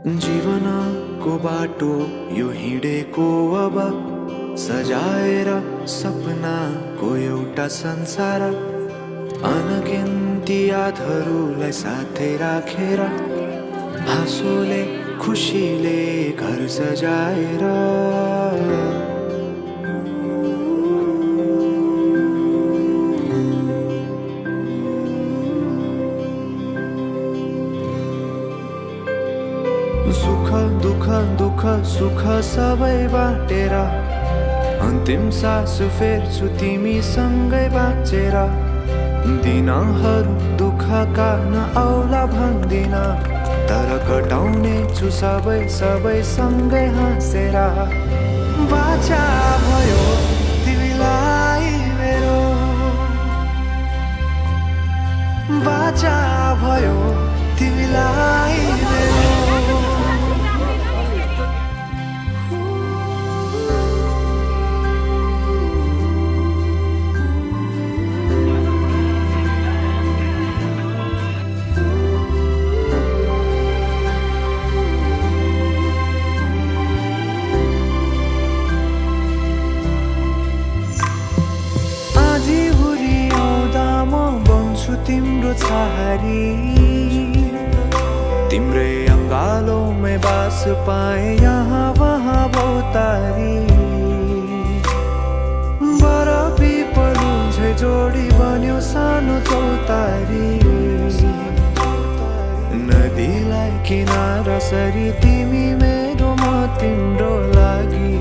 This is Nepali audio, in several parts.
जीवनको बाटो यो हिँडेको अब सजाएर सपनाको एउटा संसार अनगिन्ती यादहरूलाई साथै राखेर हाँसोले खुसीले घर सजाएर सुख दुख सुख सबै बाटेर अन्तिम सास फेर्छु तिमीसँगै बाँचेर दिनहरू दुःखका नआउला भन्दिन तर कटाउने छु सबै सँगै हाँसेर बाचा भयो तिमीलाई मेरो बाचा भयो तिमीलाई मेरो तिम्रो छहारी तिम्रै अङ्गालोमै बास पाए यहाँ वहाँ बहुतारी बर पिपलु झै जोडी बन्यो सानो चौतारी नदीलाई किनारा सरी तिमी मेरो म तिम्रो लागि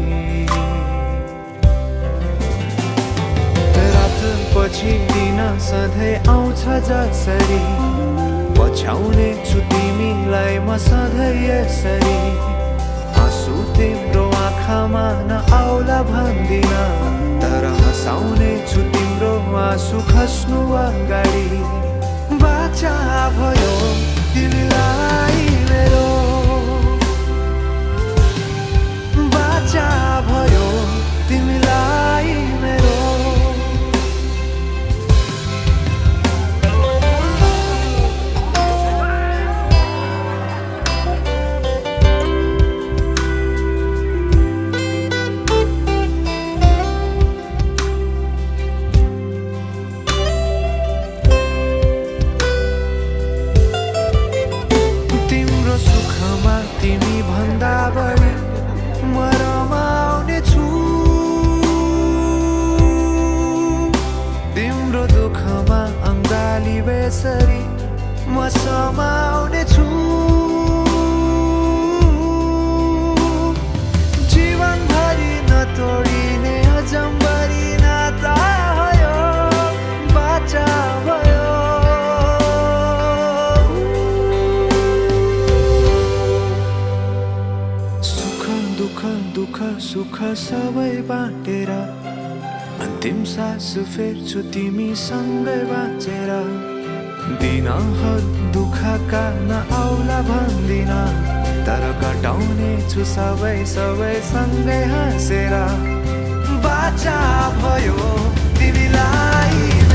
पछि दिन सधैँ आउँछ जसरी पछ्याउने छु तिमीलाई म सधैँ यसरी आँसु तिम्रो आँखामा नआउला भन्दिन तर हँसाउने छु तिम्रो आँसु खस्नु अगाडि बाचा भयो तिमीलाई मेरो बाचा भयो तिमीलाई मेरो तिमी भन्दा बढी म रमाउने छु तिम्रो दुःखमा अङ्गाली बेसरी म समाउने छु जीवनभरि नतोडिने अजम्बरी नाता भयो बाचा भयो दुःख सुख सबै बाटेर अन्तिम सास फेर्छु तिमीसँगै बाँचेर दिनहरू दुःखका नआउला भन्दिन तर कटाउने छु सबै सँगै हाँसेर बाचा भयो तिमीलाई